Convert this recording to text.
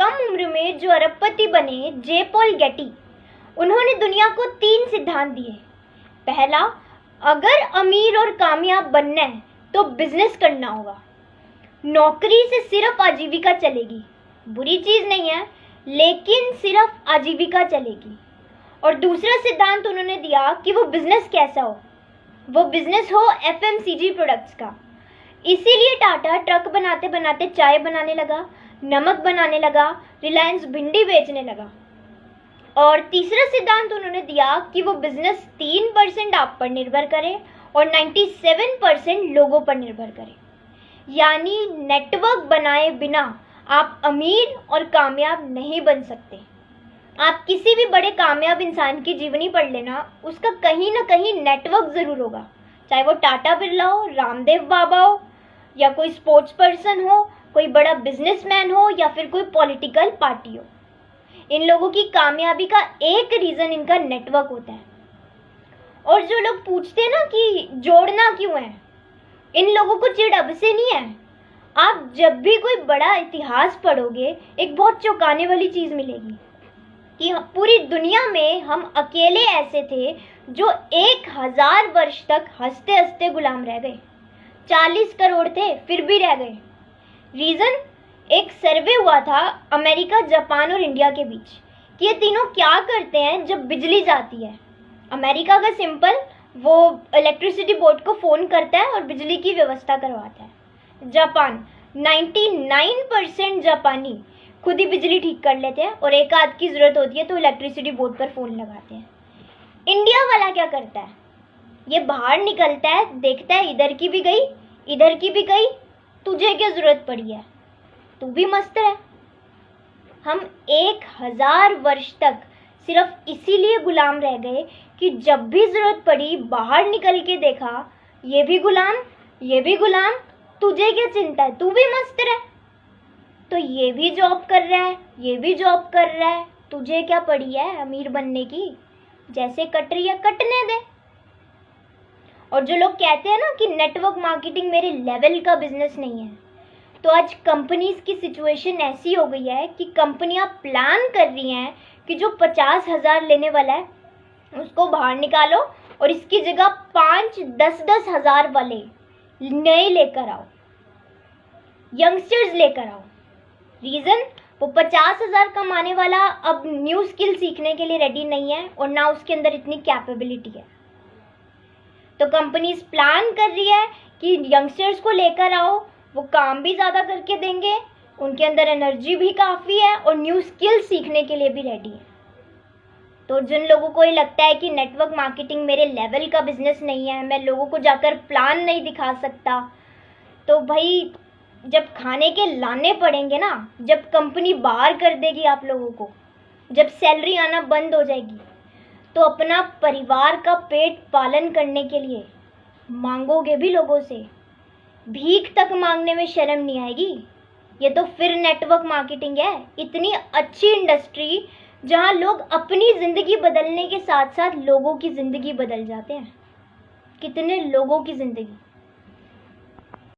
कम उम्र में जो अरबपति बने जे पॉल गेटी, उन्होंने दुनिया को 3 सिद्धांत दिए। पहला, अगर अमीर और कामयाब बनना है तो बिजनेस करना होगा। नौकरी से सिर्फ आजीविका चलेगी, बुरी चीज नहीं है, लेकिन सिर्फ आजीविका चलेगी। और दूसरा सिद्धांत उन्होंने दिया कि वो बिजनेस कैसा हो, वो बिजनेस हो एफएमसीजी प्रोडक्ट्स का। इसीलिए टाटा ट्रक बनाते बनाते चाय बनाने लगा, नमक बनाने लगा, रिलायंस भिंडी बेचने लगा। और तीसरा सिद्धांत उन्होंने दिया कि वो बिजनेस 3% आप पर निर्भर करे और 97% लोगों पर निर्भर करे। यानी नेटवर्क बनाए बिना आप अमीर और कामयाब नहीं बन सकते। आप किसी भी बड़े कामयाब इंसान की जीवनी पढ़ लेना, उसका कहीं ना कहीं नेटवर्क ज़रूर होगा, चाहे वो टाटा बिरला हो, रामदेव बाबा हो, या कोई स्पोर्ट्स पर्सन हो, कोई बड़ा बिजनेसमैन हो, या फिर कोई पॉलिटिकल पार्टी हो। इन लोगों की कामयाबी का एक रीज़न इनका नेटवर्क होता है। और जो लोग पूछते हैं ना कि जोड़ना क्यों है, इन लोगों को चिढ़ अब से नहीं है। आप जब भी कोई बड़ा इतिहास पढ़ोगे, एक बहुत चौंकाने वाली चीज़ मिलेगी कि पूरी दुनिया में हम अकेले ऐसे थे जो 1000 वर्ष तक हंसते हंसते गुलाम रह गए। 40 करोड़ थे फिर भी रह गए। रीज़न, एक सर्वे हुआ था अमेरिका, जापान और इंडिया के बीच कि ये तीनों क्या करते हैं जब बिजली जाती है। अमेरिका का सिंपल, वो इलेक्ट्रिसिटी बोर्ड को फ़ोन करता है और बिजली की व्यवस्था करवाता है। जापान, 99% जापानी खुद ही बिजली ठीक कर लेते हैं और एक आध की ज़रूरत होती है तो इलेक्ट्रिसिटी बोर्ड पर फ़ोन लगाते हैं। इंडिया वाला क्या करता है, ये बाहर निकलता है, देखता है इधर की भी गई, इधर की भी गई, तुझे क्या ज़रूरत पड़ी है, तू भी मस्त है। हम 1000 वर्ष तक सिर्फ इसीलिए गुलाम रह गए कि जब भी ज़रूरत पड़ी बाहर निकल के देखा, ये भी गुलाम, ये भी गुलाम, तुझे क्या चिंता है, तू भी मस्त रह। तो ये भी जॉब कर रहा है, ये भी जॉब कर रहा है, तुझे क्या पड़ी है अमीर बनने की, जैसे कट रही है कटने दे। और जो लोग कहते हैं ना कि नेटवर्क मार्केटिंग मेरे लेवल का बिजनेस नहीं है, तो आज कंपनीज की सिचुएशन ऐसी हो गई है कि कंपनियां प्लान कर रही हैं कि जो 50,000 लेने वाला है उसको बाहर निकालो और इसकी जगह 5-10 हज़ार वाले नए लेकर आओ, यंगस्टर्स लेकर आओ। रीज़न, वो 50,000 कमाने वाला अब न्यू स्किल सीखने के लिए रेडी नहीं है और ना उसके अंदर इतनी कैपेबिलिटी है। तो कंपनीज प्लान कर रही है कि यंगस्टर्स को लेकर आओ, वो काम भी ज़्यादा करके देंगे, उनके अंदर एनर्जी भी काफ़ी है और न्यू स्किल सीखने के लिए भी रेडी है। तो जिन लोगों को ये लगता है कि नेटवर्क मार्केटिंग मेरे लेवल का बिजनेस नहीं है, मैं लोगों को जाकर प्लान नहीं दिखा सकता, तो भाई जब खाने के लाने पड़ेंगे ना, जब कंपनी बाहर कर देगी आप लोगों को, जब सैलरी आना बंद हो जाएगी, तो अपना परिवार का पेट पालन करने के लिए मांगोगे भी लोगों से, भीख तक मांगने में शर्म नहीं आएगी। ये तो फिर नेटवर्क मार्केटिंग है। इतनी अच्छी इंडस्ट्री जहाँ लोग अपनी ज़िंदगी बदलने के साथ साथ लोगों की ज़िंदगी बदल जाते हैं। कितने लोगों की ज़िंदगी।